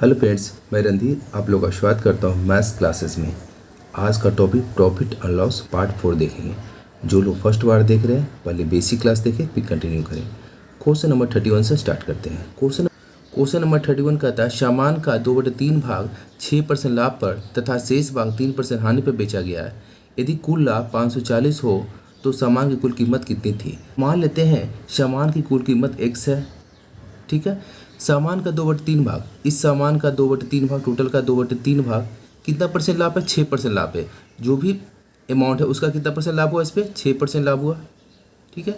Hello friends, मैं रणधीर आप लोग का स्वागत करता हूँ मैथ्स क्लासेस में। आज का topic profit and loss part 4 देखेंगे। जो लोग फर्स्ट बार देख रहे हैं पहले बेसिक क्लास देखें फिर कंटिन्यू करें। क्वेश्चन नंबर 31 से स्टार्ट करते हैं। क्वेश्चन नंबर 31 कहता है सामान का 2/3 भाग 6% लाभ पर तथा शेष भाग 3% हानि पर बेचा गया है। यदि कुल लाभ 540 हो तो सामान की कुल कीमत कितनी थी। मान लेते हैं सामान की कुल कीमत x है, ठीक है। सामान का 2/3 भाग, इस सामान का 2/3 भाग, टोटल का 2/3 भाग कितना परसेंट लाभ है, 6% लाभ है। जो भी अमाउंट है उसका कितना परसेंट लाभ हुआ, इस पर 6% लाभ हुआ, ठीक है।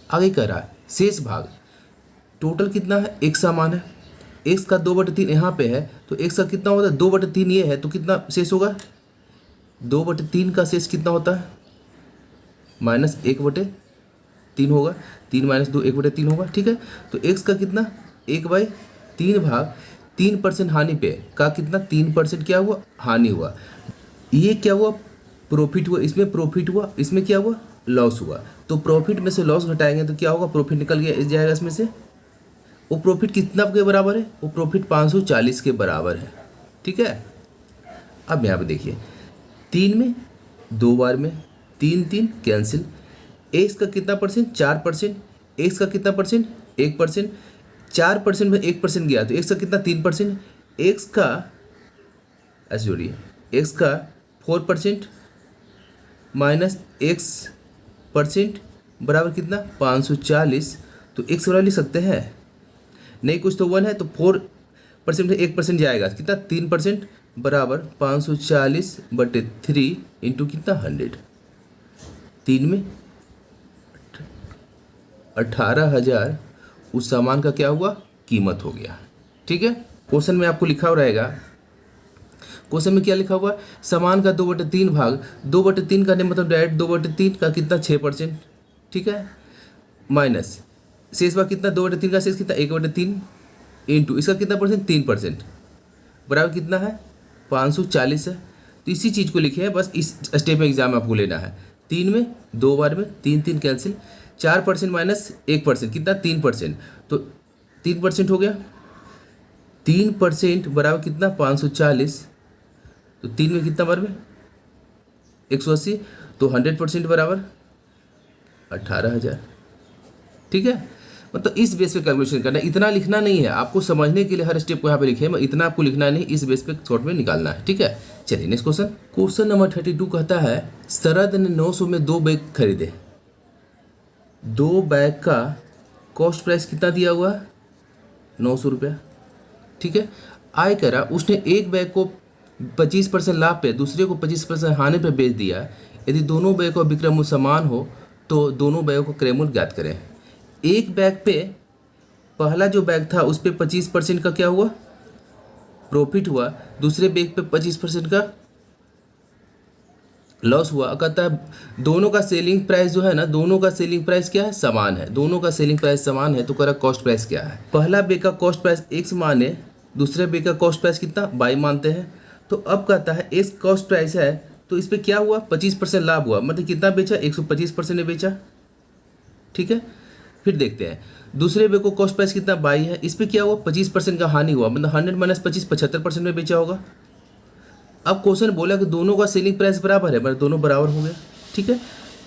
आगे कह रहा है शेष भाग, टोटल कितना है, एक सामान है, एक्स का 2/3 यहाँ पे है तो एक्स का कितना होता है, 2/3 ये है तो कितना शेष होगा, 2/3 का शेष कितना होता है, -1/3 होगा, 3 - 2 1/3 होगा, ठीक है। तो एक्स का कितना 1/3 भाग 3% हानि पे का कितना 3% क्या हुआ, हानि हुआ। ये क्या हुआ, प्रॉफिट हुआ, इसमें प्रॉफिट हुआ, इसमें क्या हुआ, लॉस हुआ। तो प्रॉफिट में से लॉस घटाएंगे तो क्या होगा, प्रॉफिट निकल गया, इस जाएगा इसमें से। वो प्रॉफिट कितना के बराबर है, वो प्रॉफिट 540 के बराबर है, ठीक है। अब यहाँ पे देखिए 3 में 2 बार में 3 3 कैंसिल। एक्स का कितना परसेंट, 4%, एक्स का कितना परसेंट, 1%, 4% में 1% गया तो एक्स का कितना 3%, एक्स का ऐसे जोड़िए, एक्स का 4% माइनस एक्स परसेंट बराबर कितना 540। तो एक्स वाला लिख सकते हैं, नहीं कुछ तो 1 है तो 4% में 1% जाएगा कितना 3% बराबर 540/3 इंटू कितना 100। 3 में 18,000 उस सामान का क्या हुआ, कीमत हो गया, ठीक है। क्वेश्चन में आपको लिखा हुआ रहेगा, क्वेश्चन में क्या लिखा हुआ, सामान का 2/3 भाग, 2/3 का नहीं मतलब डायरेक्ट 2/3 का कितना 6%, ठीक है, माइनस शेष भाग कितना 2/3 का शेष कितना 1/3 इंटू इसका कितना परसेंट 3% बराबर कितना है 540 है। तो इसी चीज़ को लिखे हैं, बस इस स्टेप में एग्जाम आपको लेना है। 3 में 2 बार में 3 3 कैंसिल, 4% माइनस 1% कितना 3%, तो 3% हो गया, 3% बराबर कितना 540। तो 3 में कितना बार में 180, तो 100% बराबर 18,000, ठीक है। मतलब इस बेस पे कैलकुलेशन करना है, इतना लिखना नहीं है आपको, समझने के लिए हर स्टेप को यहाँ पे लिखे हैं, इतना आपको लिखना नहीं, इस बेस पे शॉर्ट में निकालना है, ठीक है। चलिए नेक्स्ट क्वेश्चन। क्वेश्चन नंबर 32 कहता है शरद ने 900 में 2 बैग खरीदे। 2 बैग का कॉस्ट प्राइस कितना दिया हुआ है 900 रुपया, ठीक है। आय करा उसने एक बैग को 25% लाभ पे दूसरे को 25% हानि पे बेच दिया। यदि दोनों बैग का विक्रय मूल्य समान हो तो दोनों बैगों का क्रय मूल्य ज्ञात करें। एक बैग पे, पहला जो बैग था उस पर 25% का क्या हुआ, प्रॉफिट हुआ, दूसरे बैग पे 25% का लॉस हुआ। कहता है दोनों का सेलिंग प्राइस जो है ना, दोनों का सेलिंग प्राइस क्या है, समान है, दोनों का सेलिंग प्राइस समान है। तो कह रहा कॉस्ट प्राइस क्या है, पहला बैग का कॉस्ट प्राइस x माने, दूसरे बैग का कॉस्ट प्राइस कितना y मानते हैं। तो अब कहता है x कॉस्ट प्राइस है तो इस पर क्या हुआ 25% लाभ हुआ, मतलब कितना बेचा 125% ने बेचा, ठीक है। फिर देखते हैं दूसरे बैग को कॉस्ट प्राइस कितना y है, इस पर क्या हुआ 25% का हानि हुआ, मतलब 100 - 25 75% में बेचा होगा। अब क्वेश्चन बोला कि दोनों का सेलिंग प्राइस बराबर है, मतलब दोनों बराबर हो गया, ठीक है।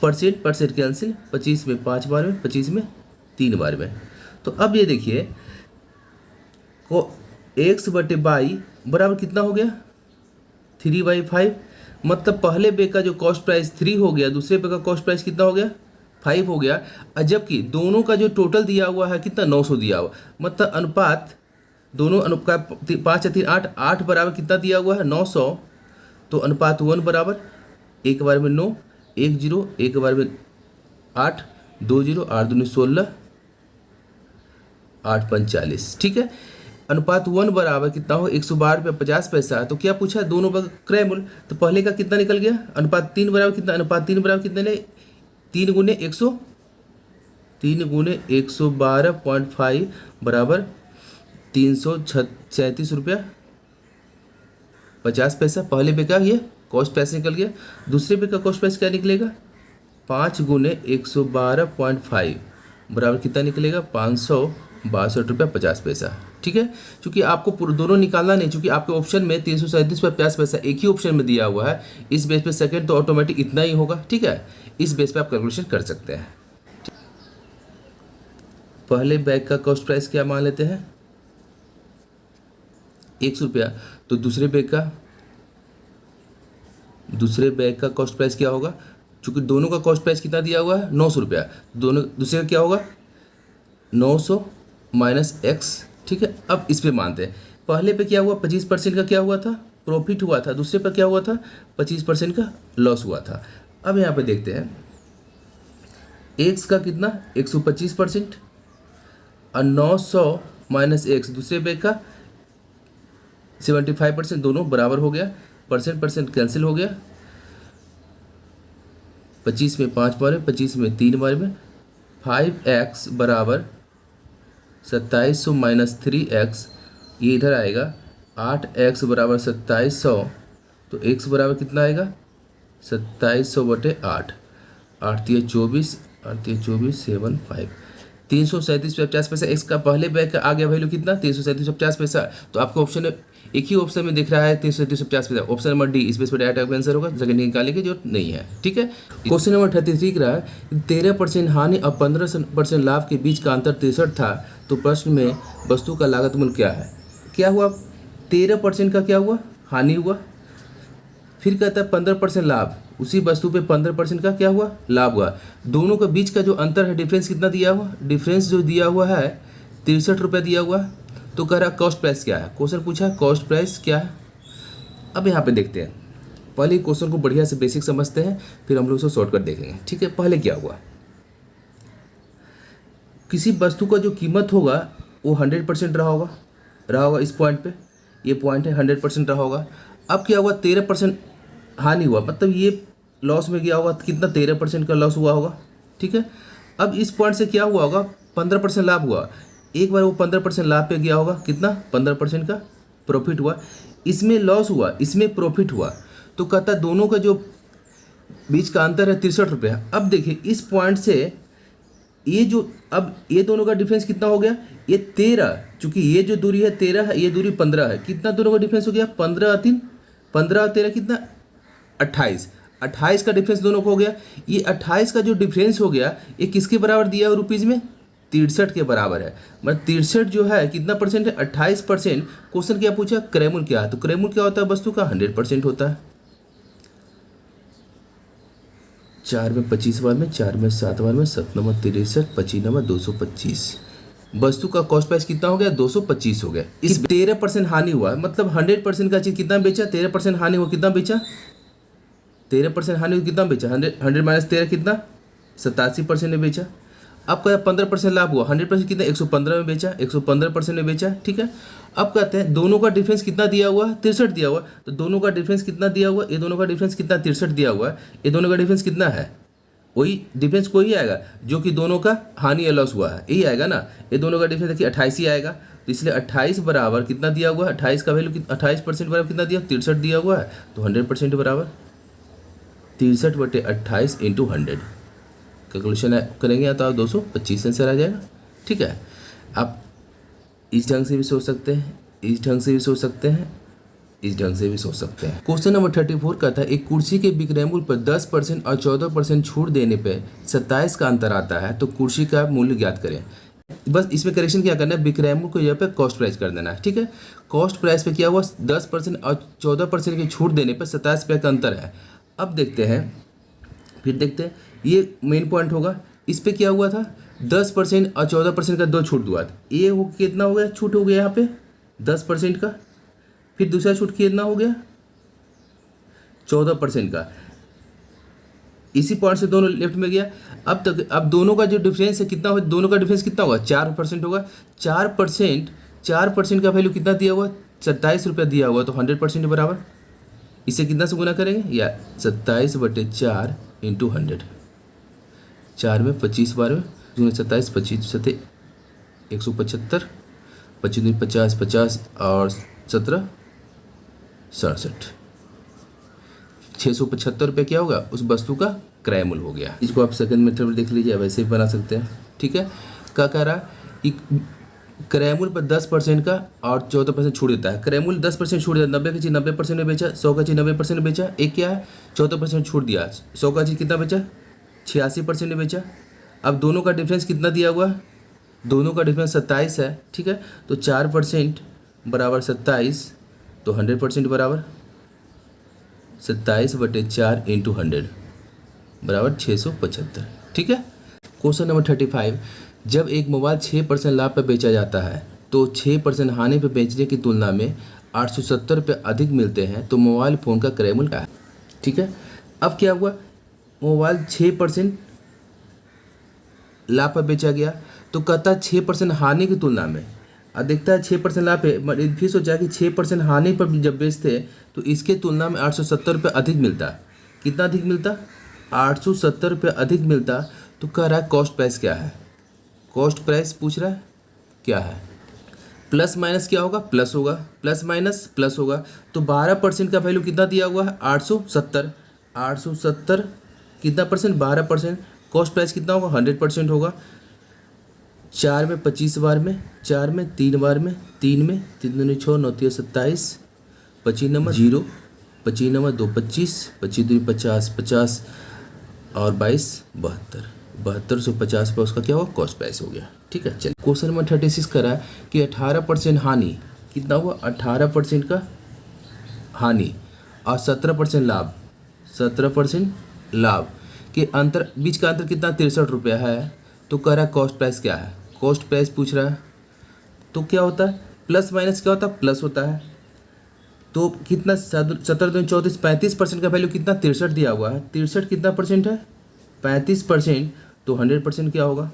परसेंट कैंसिल, 25 में 5 बार में, 25 में 3 बार में। तो अब ये देखिए को x/y बराबर कितना हो गया 3/5, मतलब पहले बैग का जो कॉस्ट प्राइस 3 हो गया, दूसरे बैग का कॉस्ट प्राइस कितना हो गया 5 हो गया। जबकि दोनों का जो टोटल दिया हुआ है कितना 900 दिया हुआ, मतलब अनुपात दोनों अनुपात 5 3 8 8 बराबर कितना दिया हुआ है 900। तो अनुपात 1 बराबर, एक बार में 9 1 0, एक बार में 8 2 0, 8 दूनी 16, 8 5 40, ठीक है। अनुपात 1 बराबर कितना हो 112 रुपये 50 पैसा। तो क्या पूछा दोनों का क्रय मूल्य, तो पहले का कितना निकल गया, अनुपात 3 बराबर कितना, अनुपात 3 बराबर कितने ने 3 गुने 112.5 बराबर 337 रुपया 50 पैसा। पहले पे का ये कॉस्ट प्राइस निकल गया, दूसरे पे का कॉस्ट प्राइस क्या निकलेगा 5 गुने 112.5 बराबर कितना निकलेगा 562 रुपया 50 पैसा, ठीक है, क्योंकि आपको दोनों निकालना नहीं, क्योंकि आपके ऑप्शन में 337 एक ही ऑप्शन में दिया हुआ है, इस बेस पे सेकंड तो ऑटोमेटिक इतना ही होगा। ठीक है, इस बेस पे आप कैलकुलेशन कर सकते हैं। पहले बैग का कॉस्ट प्राइस क्या मान लेते हैं, 100 रुपया, तो दूसरे बैग का कॉस्ट प्राइस क्या होगा, चूंकि दोनों का कॉस्ट प्राइस कितना दिया हुआ है 900 रुपया, दोनों दूसरे का क्या होगा 900 माइनस एक्स। ठीक है, अब इस पे मानते हैं, पहले पे क्या हुआ 25% का क्या हुआ था प्रॉफिट हुआ था, दूसरे पर क्या हुआ था 25% का लॉस हुआ था। अब यहाँ पे देखते हैं एक्स का कितना 125% और 900 माइनस एक्स दूसरे बैग का 75%, दोनों बराबर हो गया, परसेंट कैंसिल हो गया, 25 में 5 बार में, 25 में 3 बार में, 5x बराबर 2700 माइनस 3x, ये इधर आएगा 8x बराबर 2700, तो x बराबर कितना आएगा 2700 बटे 8, 8 तिया 24, 7 337.50 एक्स का पहले बैग का आ गया वैल्यू कितना 337.50। तो आपको ऑप्शन एक ही ऑप्शन में दिख रहा है 337.50, ऑप्शन नंबर डी, इस बेस पर डायरेक्ट आपका आंसर होगा, सेकंड निकालने की जरूरत नहीं है। ठीक है, क्वेश्चन नंबर 33 रहा है 13% हानि और 15% लाभ के बीच का अंतर 63 था, तो प्रश्न में वस्तु का लागत मूल्य क्या है। क्या हुआ 13% का क्या हुआ हानि हुआ, फिर कहता है 15% लाभ, उसी वस्तु पे 15% का क्या हुआ लाभ हुआ, दोनों के बीच का जो अंतर है डिफरेंस कितना दिया हुआ, डिफरेंस जो दिया हुआ है 63 रुपये दिया हुआ, तो कह रहा कॉस्ट प्राइस क्या है, क्वेश्चन पूछा कॉस्ट प्राइस क्या है। अब यहाँ पे देखते हैं, पहले क्वेश्चन को बढ़िया से बेसिक समझते हैं, फिर हम लोग उसको शॉर्टकट देखेंगे। ठीक है, पहले क्या हुआ, किसी वस्तु का जो कीमत होगा वो 100% रहा होगा इस पॉइंट पे, ये पॉइंट है 100% रहा होगा। अब क्या हुआ 13% हानि हुआ, मतलब ये लॉस में गया होगा, कितना 13% का लॉस हुआ होगा। ठीक है, अब इस पॉइंट से क्या हुआ होगा 15% लाभ हुआ, एक बार वो 15% लाभ पे गया होगा, कितना 15% का प्रॉफिट हुआ, इसमें लॉस हुआ इसमें प्रॉफिट हुआ, तो कहता दोनों का जो बीच का अंतर है 63 रुपये। अब देखिए इस पॉइंट से ये जो, अब ये दोनों का डिफरेंस कितना हो गया, ये 13, चूंकि ये जो दूरी है 13 है, ये दूरी 15 है, कितना दोनों का डिफरेंस हो गया 15 और 3, 15 और 13 कितना 28 का डिफरेंस दोनों को हो गया। ये 28 का जो डिफरेंस हो गया ये किसके बराबर दिया है रुपीज़ में 63 के बराबर है, मतलब 63 जो है कितना परसेंट है 28%। क्वेश्चन क्या पूछा क्रय मूल्य क्या है, तो क्रय मूल्य क्या होता है वस्तु का 100% होता है। 4 में 25 बार में, 4 में 7 बार में, 7 नंबर 63, 25 नंबर 225, वस्तु का कॉस्ट प्राइस कितना हो गया 225 हो गया। इस 13% हानि हुआ, मतलब 100% का चीज़ कितना बेचा, 13% हानि हुआ कितना बेचा, 13% हानि हुआ कितना बेचा, 100 माइनस 13 कितना 87% में बेचा। अब कहते हैं 15% लाभ हुआ, 100% कितना 115 में बेचा, 115% में बेचा। ठीक है, अब कहते हैं दोनों का डिफरेंस कितना दिया हुआ 63 दिया हुआ, तो दोनों का डिफरेंस कितना दिया हुआ, ये दोनों का डिफरेंस कितना 63 दिया हुआ है, ये दोनों का डिफरेंस कितना है, वही डिफरेंस कोई आएगा जो कि दोनों का हानि या लॉस हुआ है, यही आएगा ना। ये दोनों का डिफरेंस देखिए 28 ही आएगा, तो इसलिए 28 बराबर कितना दिया हुआ है, 28 का वैल्यू 28% बराबर कितना दिया 63 दिया हुआ है, तो 100% बराबर 63 बटे 28 इंटू 100 कैलकुलेशन करेंगे तो आप 225 आंसर आ जाएगा। ठीक है, आप इस ढंग से भी सोच सकते हैं, इस ढंग से भी सोच सकते हैं, इस ढंग से भी सोच सकते हैं। क्वेश्चन नंबर 34 कहता है एक कुर्सी के विक्रय मूल्य पर 10% और 14% छूट देने पर 27 का अंतर आता है, तो कुर्सी का मूल्य ज्ञात करें। बस इसमें करेक्शन क्या करना है, विक्रय मूल्य को यहाँ पे कॉस्ट प्राइस कर देना है। ठीक है, कॉस्ट प्राइस पे क्या हुआ 10% और 14% की छूट देने पर 27 रुपये का अंतर है। अब देखते हैं, फिर देखते हैं, ये मेन पॉइंट होगा, इस पे क्या हुआ था 10% और 14% का दो छूट हुआ था, ये हो कितना हो गया छूट हो गया यहाँ पे 10% का, फिर दूसरा छूट कितना हो गया 14% का, इसी पॉइंट से दोनों लेफ्ट में गया। अब तक अब दोनों का जो डिफरेंस है कितना हो, दोनों का डिफरेंस कितना होगा 4% होगा, 4% का वैल्यू कितना दिया हुआ 27 रुपये दिया हुआ, तो 100% बराबर इसे कितना से गुना करेंगे या 27 बटे 4 इंटू 100, 4 में 25 बार में 27 25 सते 175, 25 50 50 और 17 67, 675 रुपये क्या होगा उस वस्तु का क्रय मूल्य हो गया। इसको आप सेकंड मेथड में देख लीजिए, वैसे भी बना सकते हैं। ठीक है, क्या कह रहा है कि क्रय मूल्य पर 10% का और 14% छूट देता है। क्रय मूल्य 10% छूट देता है, 90 की चीज़ 90% में बेचा, 100 का चीज़ 90% में बेचा। एक क्या है, 14% छूट दिया, 100 का चीज़ कितना बेचा, 86% में बेचा। अब दोनों का डिफरेंस कितना दिया हुआ है, दोनों का डिफरेंस 27 है, ठीक है। तो 4% बराबर 27, तो 100% बराबर 27/4 इंटू 100 बराबर 675, ठीक है। क्वेश्चन नंबर 35, जब एक मोबाइल 6% लाभ पर बेचा जाता है तो 6% हानि पर बेचने की तुलना में 870 रुपये अधिक मिलते हैं, तो मोबाइल फ़ोन का क्रय मूल्य क्या है, ठीक है। अब क्या हुआ, मोबाइल 6% लाभ पर बेचा गया, तो कहता है 6% हानि की तुलना में। अब देखता है 6% लाभ पे, फिर सोचा कि 6% हानि पर जब बेचते हैं तो इसके तुलना में 870 रुपये अधिक मिलता। कितना अधिक मिलता, 870 रुपये अधिक मिलता। तो कह रहा है कॉस्ट प्राइस क्या है, कॉस्ट प्राइस पूछ रहा है क्या है। प्लस माइनस क्या होगा, प्लस होगा, प्लस माइनस प्लस होगा। तो 12% का वैल्यू कितना दिया हुआ है, 870, 870 कितना परसेंट, 12%। कॉस्ट प्राइस कितना होगा, 100% होगा। 4 में 25 बार में, 4 में 3 बार में, 3 में 3 दूनी 6, 9 3 27, 25 नंबर 0, 25 नंबर 2 25, 25 दूनी 50, 50 और 22 72, 7250 पर उसका क्या हुआ, कॉस्ट प्राइस हो गया, ठीक है। चलिए क्वेश्चन नंबर 36 करा कि 18% हानि, कितना हुआ, 18% का हानि और 17% लाभ, 17% लाभ के अंतर, बीच का अंतर कितना, 63 रुपया है। तो कह रहा है कॉस्ट प्राइस क्या है, कॉस्ट प्राइस पूछ रहा है। तो क्या होता है, प्लस माइनस क्या होता है, प्लस होता है। तो कितना, 17 दूनी 34, 35% का वैल्यू कितना, 63 दिया हुआ है। 63 कितना परसेंट है, 35%। तो 100% क्या होगा,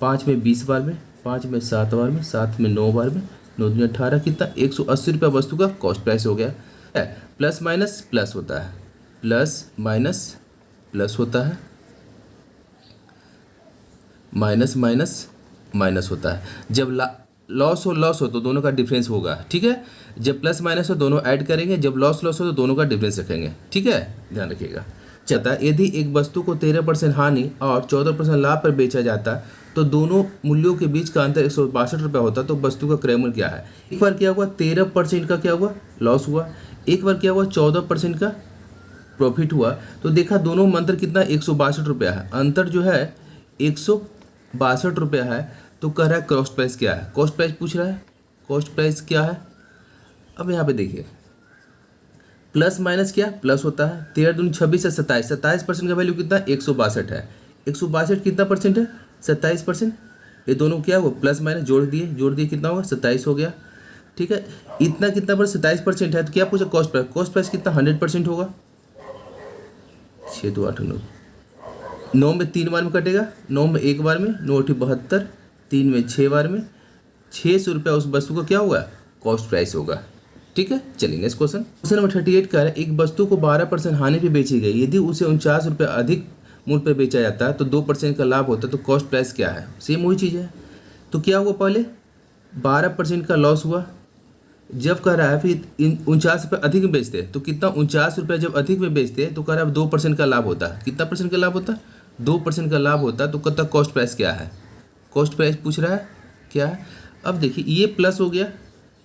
5 में 20 बार में, 5 में 7 बार में, 7 में 9 बार में, 9 दूनी 18, कितना, 180 रुपये वस्तु का कॉस्ट प्राइस हो गया। प्लस माइनस प्लस होता है, प्लस माइनस प्लस होता है, माइनस माइनस माइनस होता है। जब लॉस हो तो दोनों का डिफरेंस होगा, ठीक है। जब प्लस माइनस हो दोनों ऐड करेंगे, जब लॉस हो तो दोनों का डिफरेंस रखेंगे, ठीक है, ध्यान रखिएगा। चलता है, यदि एक वस्तु को 13% हानि और 14% लाभ पर बेचा जाता तो दोनों मूल्यों के बीच का अंतर 162 रुपये होता, तो वस्तु का क्रय मूल्य क्या है। एक बार क्या हुआ, 13% का क्या हुआ, लॉस हुआ। एक बार क्या हुआ, 14% का प्रॉफिट हुआ। तो देखा दोनों में अंतर कितना, 162 रुपया है। अंतर जो है 162 रुपया है। तो कह रहा है कॉस्ट प्राइस क्या है, कॉस्ट प्राइस पूछ रहा है, कॉस्ट प्राइस क्या है। अब यहाँ पे देखिए, प्लस माइनस क्या, प्लस होता है। 13 दूनी 26 से 27, 27% का वैल्यू कितना, 162 है। 162 कितना परसेंट है, 27%। ये दोनों क्या हुआ, प्लस माइनस जोड़ दिए कितना होगा, 27 हो गया, ठीक है। इतना कितना पर 27% है। तो क्या पूछा, कॉस्ट प्राइस, कॉस्ट प्राइस कितना, 100% होगा। 6 2 8 9, 9 में 3 बार में कटेगा, 9 में 1 बार में, 9 8 72, 3 में 6 बार में, 600 रुपया उस वस्तु का क्या होगा, कॉस्ट प्राइस होगा, ठीक है। चलिए नेक्स्ट क्वेश्चन, क्वेश्चन नंबर 38 का है, एक वस्तु को 12% हानि पे बेची गई, यदि उसे 49 रुपये अधिक मूल्य पर बेचा जाता है तो 2% का लाभ होता है, तो कॉस्ट प्राइस क्या है। सेम वही चीज़ है। तो क्या हुआ, पहले 12% का लॉस हुआ। जब कह रहा है फिर 49 रुपये अधिक में बेचते हैं, तो कितना, 49 रुपये जब अधिक में बेचते हैं तो कह रहा है 2% का लाभ होता है। कितना परसेंट का लाभ होता है, 2% का लाभ होता है। तो कहता कॉस्ट प्राइस क्या है, कॉस्ट प्राइस पूछ रहा है क्या है। अब देखिए, ये प्लस हो गया,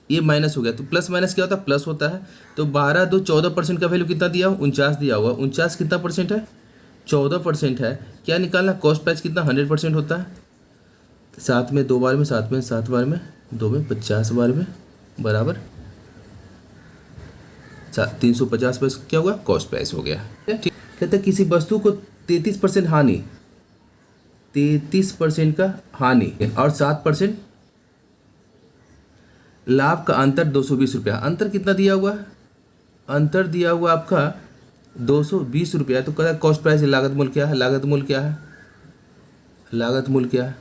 ये माइनस हो गया। तो प्लस माइनस क्या होता है, प्लस होता है। तो 12 2 14% का वैल्यू कितना दिया हुआ, 49 दिया हुआ। 49 कितना परसेंट है, 14% है। क्या निकालना, कॉस्ट प्राइस कितना, 100% होता है। 7 में 2 बार में, 7 में 7 बार में, 2 में 50 बार में, बराबर 350 पर क्या हुआ, कॉस्ट प्राइस हो गया, ठीक। कहते हैं किसी वस्तु को 33% हानि, 33% का हानि और 7% लाभ का अंतर 220 रुपया। अंतर कितना दिया हुआ है, अंतर दिया हुआ आपका 220 रुपया। तो कहता है कॉस्ट प्राइस, लागत मूल्य क्या है, लागत मूल्य क्या है, लागत मूल्य क्या है।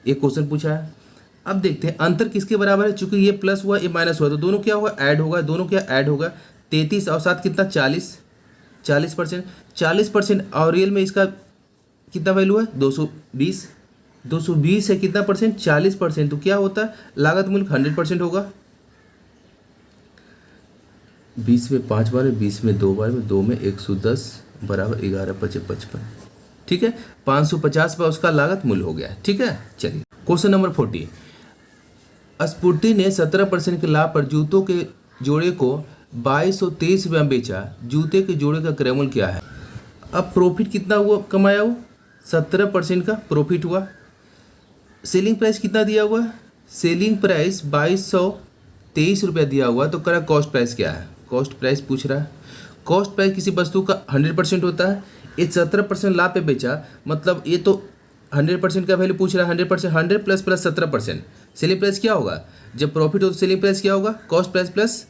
एक क्वेश्चन पूछा है। अब देखते हैं अंतर किसके बराबर है। चूंकि ये प्लस हुआ, ये माइनस हुआ, तो दोनों क्या होगा, ऐड होगा। दोनों क्या ऐड होगा, 33 और 7 कितना, 40, 40%। 40% और रियल में इसका कितना वैल्यू है, 220, 220 है कितना परसेंट, 40%। तो क्या होता है, लागत मूल्य 100% होगा। 20 में 5 बार में, 20 में 2 बार में, 2 में 110 बराबर 11 5 55, ठीक है। 550 पर उसका लागत मूल्य हो गया, ठीक है। चलिए क्वेश्चन नंबर 40, स्फूर्ति ने 17% के लाभ पर जूतों के जोड़े को 2223 रुपये में बेचा। जूते के जोड़े का क्रय मूल्य क्या है? अब प्रॉफिट कितना हुआ, कमाया वो 17% का प्रॉफिट हुआ। सेलिंग प्राइस कितना दिया हुआ है? सेलिंग प्राइस 2223 रुपया दिया हुआ। तो करा कॉस्ट प्राइस क्या है? कॉस्ट प्राइस पूछ रहा है। कॉस्ट प्राइस किसी वस्तु का 100% होता है। ये 17% लाभ पे बेचा, मतलब ये तो 100% का वैल्यू पूछ रहा है। 100%, 100 प्लस 17%। सेलिंग प्राइस क्या होगा? जब प्रॉफिट हो तो सेलिंग प्राइस क्या होगा? Cost price plus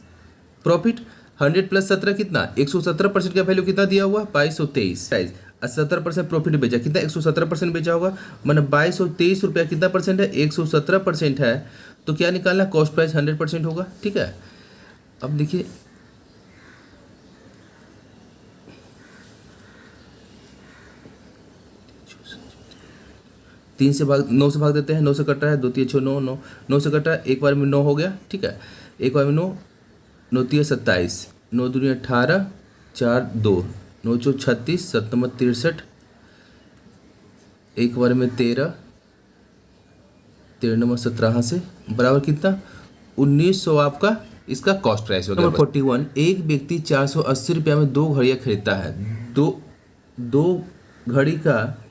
profit. 100 plus 17 कितना? 117% का वैल्यू कितना दिया हुआ? 2223 प्राइस। 17% प्रॉफिट बेचा, कितना? 117% बेचा होगा, मतलब 2223 रुपया कितना परसेंट है? 117% है। तो क्या निकालना? कॉस्ट प्राइस 100% होगा। ठीक है, अब देखिए 3 से भाग 9 से भाग देते हैं। 9 से कट रहा है, 2 3 6 9 9 9 से कट रहा है, एक बार में 9 हो गया। ठीक है, एक बार में 9 9 3 27 9 दूनी 18 4 2 9 4 36 7 63, एक बार में 13 13 नंबर 17 से बराबर कितना? 1900 आपका इसका कॉस्ट प्राइस हो गया। नंबर 41, एक व्यक्ति 480 रुपया में 2 घड़ियाँ खरीदता है। दो घड़ी का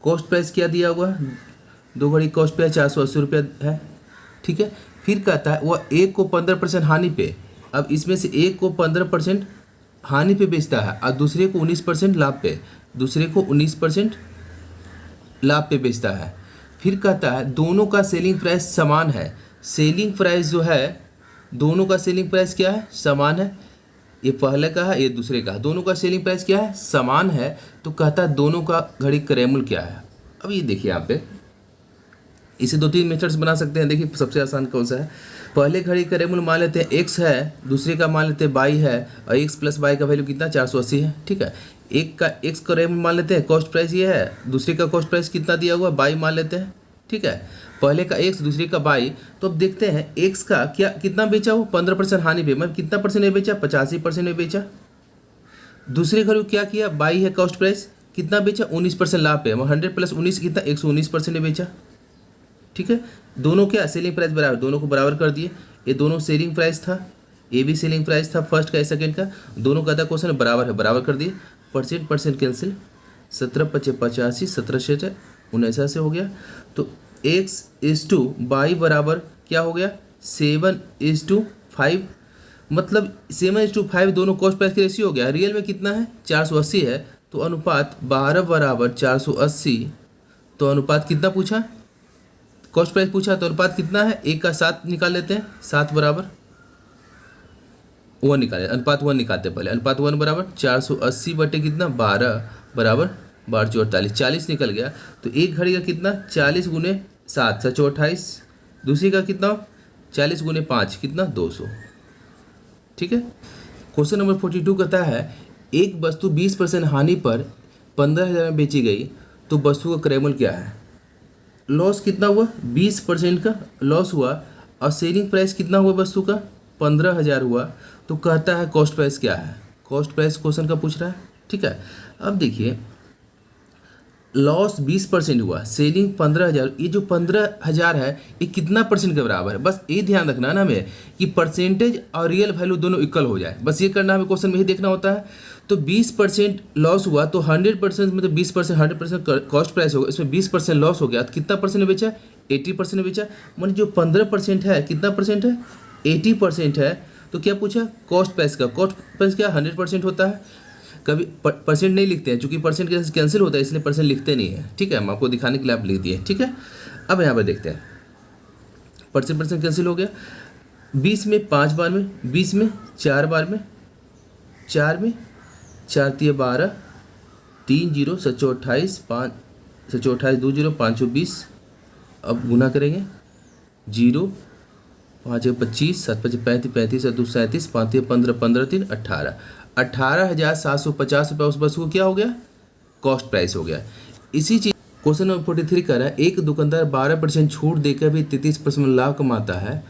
कॉस्ट प्राइस क्या दिया हुआ? 2 घड़ी कॉस्ट प्राइस 480 रुपया है। ठीक है, फिर कहता है वह एक को 15% हानि पे, अब इसमें से एक को 15% हानि पे बेचता है और दूसरे को 19% लाभ पे, दूसरे को 19% लाभ पे बेचता है। फिर कहता है दोनों का सेलिंग प्राइस समान है। सेलिंग प्राइस जो है, दोनों का सेलिंग प्राइस क्या है? समान है। ये पहले का है, ये दूसरे का है। दोनों का सेलिंग प्राइस क्या है? समान है। तो कहता है दोनों का घड़ी क्रय मूल्य क्या है? अब ये देखिए यहाँ पे इसे 2-3 मेथड्स बना सकते हैं। देखिए सबसे आसान कौन सा है? पहले घड़ी क्रय मूल्य मान लेते हैं x है, दूसरे का मान लेते हैं y है, और x प्लस y का वैल्यू कितना? 480 है। ठीक है, एक का x क्रय मूल्य मान लेते हैं, कॉस्ट प्राइस ये है, दूसरे का कॉस्ट प्राइस कितना दिया हुआ? y मान लेते हैं। ठीक है, पहले का x, दूसरे का y। तो अब देखते हैं x का क्या कितना बेचा वो? 15% हानि पे, मतलब कितना परसेंट में बेचा? 85% में बेचा। दूसरे घड़ी क्या किया? y है कॉस्ट प्राइस, कितना बेचा? 19% लाभ पे, 100 प्लस 19 कितना? 119% में बेचा। ठीक है, दोनों क्या सेलिंग प्राइस बराबर, दोनों को बराबर कर दिए। ये दोनों सेलिंग प्राइस था, ये भी सेलिंग प्राइस था फर्स्ट का सेकंड का, दोनों का था क्वेश्चन बराबर है, बराबर कर दिए। परसेंट कैंसिल, 17 × 85 17 से 79 से हो गया। तो x/y बराबर क्या हो गया? 7/5, मतलब 7/5 दोनों कॉस्ट प्राइस के रेशियो हो गया। रियल में कितना है? 480 है। तो अनुपात 12 बराबर 480। तो अनुपात कितना पूछा? कॉस्ट प्राइस पूछा, तो अनुपात कितना है? 1 का 7 निकाल लेते हैं, 7 बराबर 1 निकाले, अनुपात 1 निकालते हैं पहले। अनुपात 1 बराबर 480 बटे कितना? 12 बराबर 12 × 48, 40 निकल गया। तो एक घड़ी का कितना? 40 × 7 728, दूसरी का कितना? 40 × 5 कितना? 200। ठीक है, क्वेश्चन नंबर 42 कहता है एक वस्तु 20% हानि पर 15,000 में बेची गई, तो वस्तु का क्रय मूल्य क्या है? लॉस कितना हुआ? 20% का लॉस हुआ, और सेलिंग प्राइस कितना हुआ वस्तु का? 15,000 हुआ। तो कहता है कॉस्ट प्राइस क्या है? कॉस्ट प्राइस क्वेश्चन का पूछ रहा है। ठीक है, अब देखिए लॉस 20% हुआ, सेलिंग 15,000, ये जो 15,000 है ये कितना परसेंट के बराबर है? बस ये ध्यान रखना ना हमें कि परसेंटेज और रियल वैल्यू दोनों इक्वल हो जाए, बस ये करना हमें क्वेश्चन में ही देखना होता है। तो 20% लॉस हुआ, तो 100% मतलब 20% 100% कॉस्ट प्राइस होगा, इसमें 20% लॉस हो गया, तो कितना परसेंट बेचा? 80% बेचा। मतलब जो 15% है कितना परसेंट है? 80% है। तो क्या पूछा? कॉस्ट प्राइस का। कॉस्ट प्राइस क्या 100% होता है? कभी परसेंट नहीं लिखते हैं, चूंकि परसेंट कैंसिल होता है इसलिए परसेंट लिखते नहीं है। ठीक है, हम आपको दिखाने के लिए आप लिख दिए। ठीक है, अब यहाँ पर देखते हैं परसेंट कैंसिल हो गया। 20 में 5 बार में, 20 में 4 बार में, 4 में 4 × 12, 3 0 7 28, 5 7 28 2 0 5 20। अब गुना करेंगे, 0 5 25 7 5 35 35 7 2 37 5 15 15 3 18, 18,750 रुपये उस वस्तु को क्या हो गया? कॉस्ट प्राइस हो गया। इसी चीज क्वेश्चन नंबर 43 कह रहा है एक दुकानदार 12% छूट देकर भी 33% लाभ कमाता है।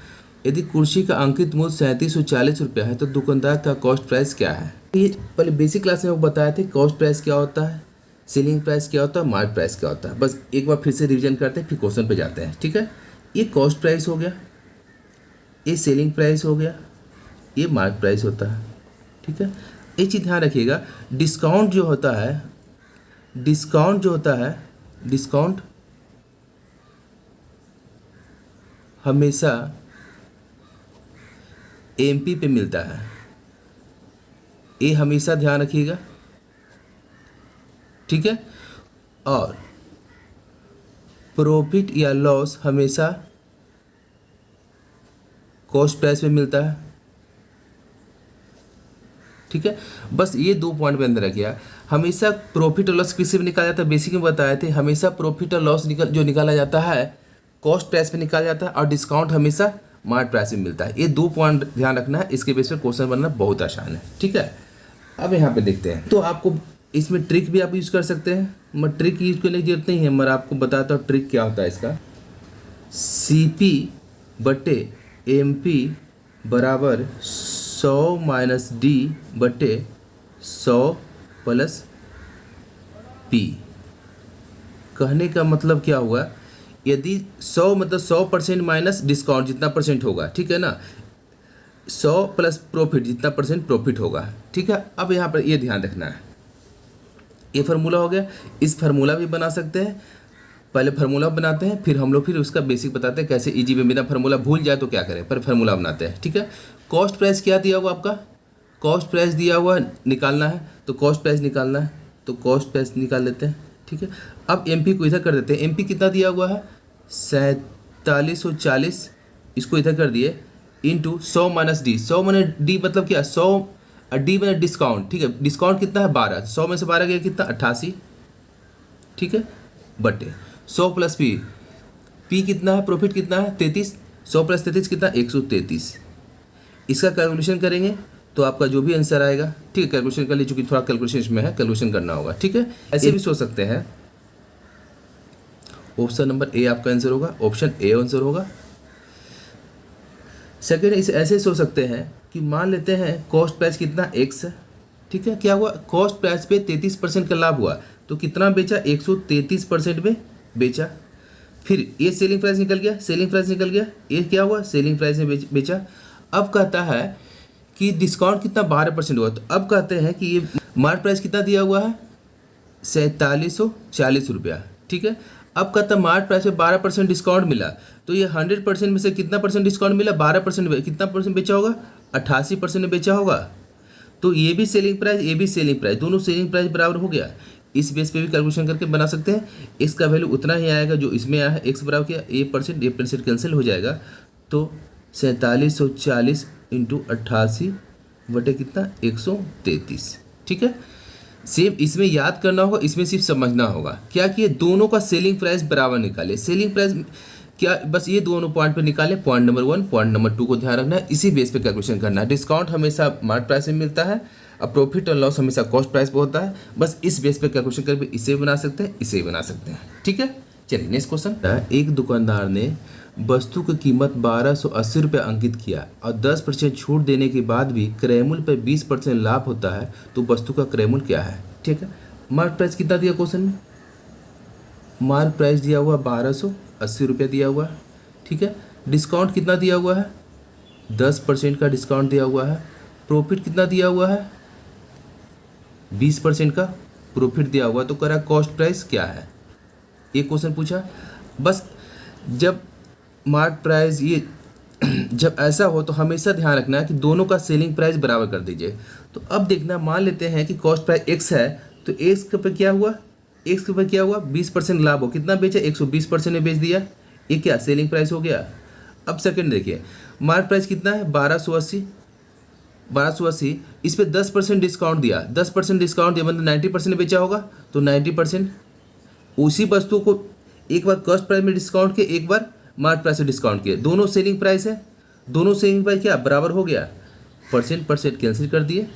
यदि कुर्सी का अंकित मूल्य 3740 रुपया है तो दुकानदार का कॉस्ट प्राइस क्या है? ये पहले बेसिक क्लास में वो बताए थे कॉस्ट प्राइस क्या होता है, सेलिंग प्राइस क्या होता है, मार्क प्राइस क्या होता है। बस एक बार फिर से रिवीजन करते हैं, फिर क्वेश्चन पे जाते हैं। ठीक है, ये कॉस्ट प्राइस हो गया, ये सेलिंग प्राइस हो गया, ये मार्क प्राइस होता है। ठीक है, एक चीज़ ध्यान रखिएगा, डिस्काउंट जो होता है, डिस्काउंट हमेशा एमपी पे मिलता है, ये हमेशा ध्यान रखिएगा। ठीक है, और प्रॉफिट या लॉस हमेशा कॉस्ट प्राइस पे मिलता है। ठीक है, बस ये 2 पॉइंट पे अंदर रखिए। हमेशा प्रॉफिट और लॉस किसी में निकाला जाता है, बेसिक में बताए थे, हमेशा प्रॉफिट और लॉस निकाला जाता है कॉस्ट प्राइस पे निकाला जाता है, और डिस्काउंट हमेशा मार्क प्राइस में मिलता है। ये 2 पॉइंट ध्यान रखना है, इसके बेस पे क्वेश्चन बनना बहुत आसान है। ठीक है, अब यहाँ पे देखते हैं, तो आपको इसमें ट्रिक भी आप यूज़ कर सकते हैं, मैं ट्रिक यूज़ करने की जरूरत नहीं है, मैं आपको बताता हूँ ट्रिक क्या होता है इसका। CP बटे MP बराबर 100 माइनस D बटे 100 प्लस P। कहने का मतलब क्या हुआ, यदि 100 मतलब 100% माइनस डिस्काउंट जितना परसेंट होगा, ठीक है ना, 100 प्लस प्रॉफिट जितना परसेंट प्रॉफिट होगा। ठीक है, अब यहाँ पर ये ध्यान रखना है, ये फार्मूला हो गया, इस फार्मूला भी बना सकते हैं। पहले फार्मूला बनाते हैं, फिर हम लोग फिर उसका बेसिक बताते हैं कैसे इजी में, बिना फार्मूला भूल जाए तो क्या करें, पर फार्मूला बनाते हैं। ठीक है, कॉस्ट प्राइस क्या दिया हुआ आपका, कॉस्ट प्राइस दिया हुआ निकालना है, तो कॉस्ट प्राइस निकालना है, तो कॉस्ट प्राइस निकाल लेते हैं। ठीक है, अब MP को इधर कर देते हैं, MP कितना दिया हुआ है 4740, इसको इधर कर दिए, into 100 minus D। 100 minus D मतलब क्या, 100 D माइनस डिस्काउंट। ठीक है, डिस्काउंट कितना है 12, 100 में से 12 गया कितना 88। ठीक है, बटे 100 प्लस P कितना है, प्रॉफिट कितना है 33, 100 प्लस 33 कितना 133। इसका कैलकुलेशन करेंगे तो आपका जो भी आंसर आएगा, ठीक है, कैलकुलेशन कर लीजिए, चूँकि थोड़ा कैलकुलेशन इसमें है, कैलकुलेशन करना होगा। ठीक है, ऐसे भी सोच सकते हैं, ऑप्शन नंबर A आपका आंसर होगा, ऑप्शन A आंसर होगा। सेकेंड, इसे ऐसे सोच सकते हैं कि मान लेते हैं कॉस्ट प्राइस कितना X है। ठीक है, क्या हुआ, कॉस्ट प्राइस पे 33% का लाभ हुआ, तो कितना बेचा 133% में बेचा। फिर ये सेलिंग प्राइस निकल गया, सेलिंग प्राइस निकल गया, ये क्या हुआ सेलिंग प्राइस में बेचा। अब कहता है कि डिस्काउंट कितना 12% हुआ, तो अब कहते हैं कि ये मार्क प्राइस कितना दिया हुआ है 4740 रुपया। ठीक है, अब कहता है मार्क प्राइस पे 12% डिस्काउंट मिला, तो ये 100% में से कितना परसेंट डिस्काउंट मिला, 12% कितना परसेंट बेचा होगा 88% में बेचा होगा। तो ये भी सेलिंग प्राइस, ये भी सेलिंग प्राइस, दोनों सेलिंग प्राइस बराबर हो गया। इस बेस पे भी कैलकुलेशन करके बना सकते हैं। इसका वैल्यू उतना ही आएगा जो इसमें आया है, एक्स बराबर क्या ये परसेंट कैंसिल हो जाएगा, तो 4740 इंटू 88 बटे कितना 133। ठीक है, सेम इसमें याद करना होगा, इसमें सिर्फ समझना होगा क्या कि ये दोनों का सेलिंग प्राइस बराबर निकाले। सेलिंग प्राइस क्या, बस ये दोनों पॉइंट पे निकाले, पॉइंट नंबर 1, पॉइंट नंबर 2 को ध्यान रखना है, इसी बेस पे कैलकुलेशन करना है। डिस्काउंट हमेशा मार्क प्राइस में मिलता है, अब प्रॉफिट और लॉस हमेशा कॉस्ट प्राइस पे होता है। बस इस बेस पे कैलकुलेशन करके इसे बना सकते हैं, इसे बना सकते हैं। ठीक है, चलिए नेक्स्ट क्वेश्चन। एक दुकानदार ने वस्तु की कीमत 1280 रुपये अंकित किया और 10% छूट देने के बाद भी क्रय मूल्य पर 20% लाभ होता है, तो वस्तु का क्रय मूल्य क्या है। ठीक है, मार्क प्राइस कितना दिया क्वेश्चन में, मार्क प्राइस दिया हुआ 1280 रुपये दिया हुआ है। ठीक है, डिस्काउंट कितना दिया हुआ है 10% का डिस्काउंट दिया हुआ है, प्रॉफिट कितना दिया हुआ है 20% का प्रॉफिट दिया हुआ है, तो कह रहा कॉस्ट प्राइस क्या है, ये क्वेश्चन पूछा। बस जब मार्क प्राइस ये जब ऐसा हो तो हमेशा ध्यान रखना है कि दोनों का सेलिंग प्राइस बराबर कर दीजिए। तो अब देखना, मान लेते हैं कि कॉस्ट प्राइस x है, तो x के पे क्या हुआ, x के पे क्या हुआ 20% लाभ हो, कितना बेचा 120% में बेच दिया, ये क्या सेलिंग प्राइस हो गया। अब सेकंड देखिए, मार्क प्राइस कितना है 1280, इस पे 10% डिस्काउंट दिया, 10% डिस्काउंट दिया मतलब 90% में बेचा होगा, तो 90% उसी वस्तु को एक बार कॉस्ट प्राइस में डिस्काउंट किया, एक बार मार्क प्राइस में डिस्काउंट किया, दोनों सेलिंग प्राइस है, दोनों सेलिंग प्राइस क्या बराबर हो गया, परसेंट कैंसिल कर दिए,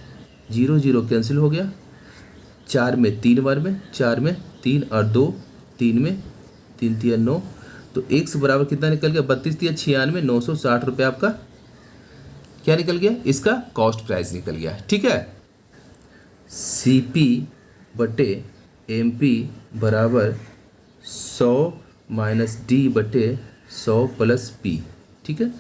0 0 कैंसिल हो गया, 4 में 3 बार में, 4 में 3 और 2, 3 में 3 3 9, तो x बराबर कितना निकल गया 32 3 96, 960 रुपये आपका क्या निकल गया, इसका कॉस्ट प्राइस निकल गया। ठीक है, CP बटे एम पी बराबर 100 माइनस डी बटे 100 प्लस पी। ठीक है,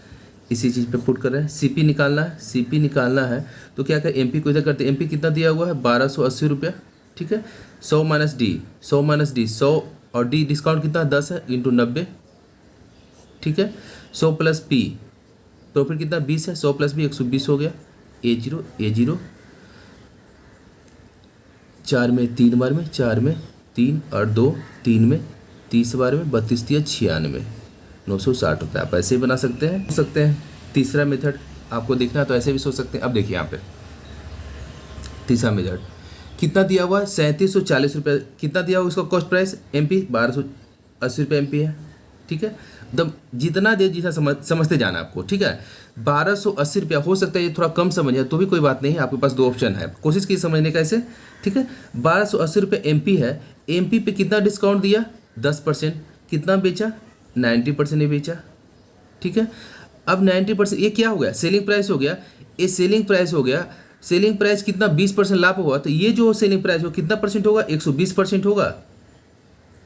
इसी चीज़ पे पुट कर रहे हैं। सीपी निकालना है, सीपी निकालना है तो क्या करें, एमपी को इधर करते हैं। एमपी कितना दिया हुआ है 1280 रुपया। ठीक है, 100 माइनस डी, 100 माइनस डी 100 और डी डिस्काउंट कितना 10 है इंटू 90। ठीक है, 100 प्लस पी प्रॉफिट कितना 20 है, 100 प्लस भी 120 हो गया। ए जीरो 4 में 3 बार में, 4 में 3 और 2 3 में 30 बार में 32 दिया 96, 960 रुपये। आप ऐसे ही बना सकते हैं। तीसरा मेथड आपको देखना है तो ऐसे भी सोच सकते हैं। अब देखिए यहाँ पे तीसरा मेथड कितना दिया हुआ है 3740 रुपये। कितना दिया हुआ उसका कॉस्ट प्राइस एमपी 1280 रुपये एमपी है। ठीक है, एकदम जितना दे जितना समझते जाना आपको। ठीक है, 1280 रुपया हो सकता है ये थोड़ा कम समझ है तो भी कोई बात नहीं है, आपके पास 2 ऑप्शन है, कोशिश की समझने का ऐसे। ठीक है, 1280 रुपये एमपी है। एमपी पे कितना डिस्काउंट दिया 10%। कितना बेचा 90% ही बेचा। ठीक है, अब 90% ये क्या हो गया सेलिंग प्राइस हो गया। ये सेलिंग प्राइस हो गया। सेलिंग प्राइस कितना 20% लाभ हुआ तो ये जो सेलिंग प्राइस हो कितना परसेंट होगा 120% होगा।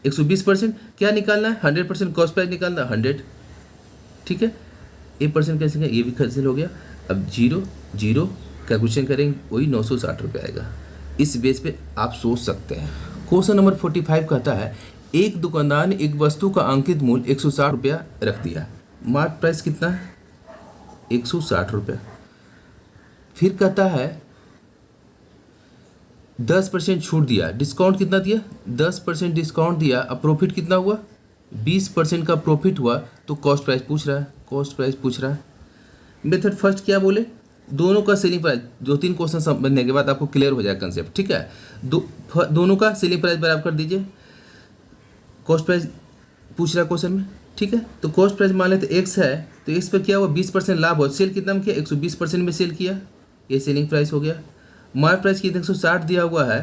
120% क्या निकालना है 100% कॉस्ट प्राइस निकालना 100। ठीक है, ये परसेंट कैंसिल है, ये भी कैंसिल हो गया। अब 0 कैलकुलेशन करेंगे वही 960 रुपये आएगा। इस बेस पे आप सोच सकते हैं। क्वेश्चन नंबर 45 कहता है एक दुकानदार ने एक वस्तु का अंकित मूल्य 160 रुपया रख दिया। मार्क प्राइस कितना है 160 रुपया। फिर कहता है 10% छूट दिया, डिस्काउंट कितना दिया 10% डिस्काउंट दिया। अब प्रॉफिट कितना हुआ 20% का प्रॉफिट हुआ तो कॉस्ट प्राइस पूछ रहा है। मेथड फर्स्ट क्या बोले, दोनों का सेलिंग प्राइस 2-3 क्वेश्चन समझने के बाद आपको क्लियर हो जाएगा कंसेप्ट। ठीक है, दोनों का सेलिंग प्राइस बराबर कर दीजिए। कॉस्ट प्राइस पूछ रहा है क्वेश्चन में। ठीक है, तो कॉस्ट प्राइस मान लेते एक्स है तो एक्स पर क्या हुआ 20% लाभ हो। सेल कितना में किया 120% में सेल किया, ये सेलिंग प्राइस हो गया। मार्क प्राइस कितना 160 दिया हुआ है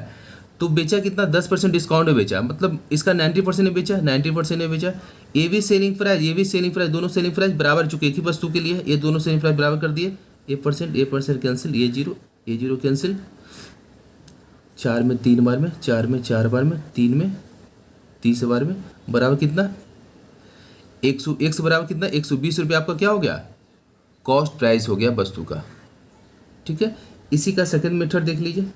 तो बेचा कितना 10% डिस्काउंट में बेचा, मतलब इसका 90% में बेचा, 90% में बेचा। ये भी सेलिंग प्राइस दोनों सेलिंग प्राइस बराबर चुके एक ही वस्तु के लिए, ये दोनों सेलिंग प्राइस बराबर कर दिए। ए परसेंट कैंसिल, ये जीरो कैंसिल। 4 में 3 बार में, 4 में 4 बार में, 3 में 30 बार में बराबर कितना 100 बराबर कितना 120 रुपये आपका क्या हो गया कॉस्ट प्राइस हो गया वस्तु का। ठीक है, इसी का सेकंड मेथड देख लीजिए।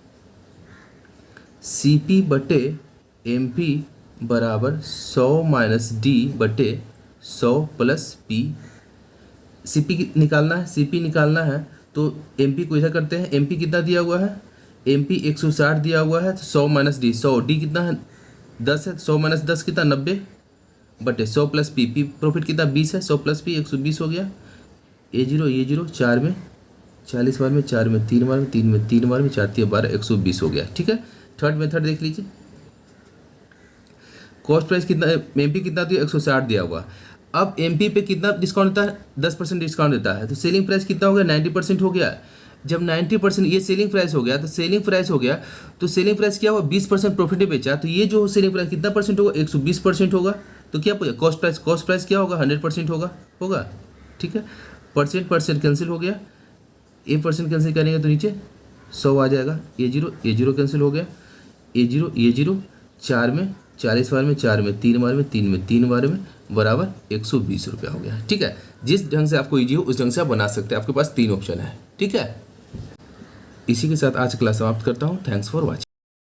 सीपी बटे एमपी बराबर 100 माइनस डी बटे 100 प्लस पी। सीपी निकालना है तो एमपी को इधर करते हैं। एमपी कितना दिया हुआ है एमपी 160 दिया हुआ है तो 100 माइनस डी 100 डी कितना है 10 है, 100 माइनस 10 कितना 90 बटे 100 प्लस पी। पी प्रॉफिट कितना 20 है, 100 प्लस पी 120 हो गया। ये जीरो 4 में 40 बार में, 4 में 3 बार में, 3 में 3 बार में, 4 3 12 120 हो गया। ठीक है, थर्ड मेथड देख लीजिए। कॉस्ट प्राइस कितना एमपी कितना दिया 160 दिया हुआ। अब एमपी पे कितना डिस्काउंट देता है 10% डिस्काउंट देता है तो सेलिंग प्राइस कितना हो गया 90% हो गया। जब 90% ये सेलिंग प्राइस हो गया तो सेलिंग प्राइस क्या हुआ 20% प्रॉफिट बेचा तो ये जो सेलिंग प्राइस कितना परसेंट होगा 120% होगा। तो क्या पूछा कॉस्ट प्राइस क्या होगा 100% होगा। ठीक है, परसेंट कैंसिल हो गया। ए परसेंट कैंसिल करेंगे तो नीचे 100 आ जाएगा। ये जीरो कैंसिल हो गया। ये जीरो 4 में 40 बार में, 4 में 3 बार में, 3 में 3 बार में बराबर 120 रुपया हो गया। ठीक है, जिस ढंग से आपको ईजी हो उस ढंग से आप बना सकते हैं। आपके पास 3 ऑप्शन है। ठीक है, इसी के साथ आज क्लास समाप्त करता हूँ। Thanks for watching.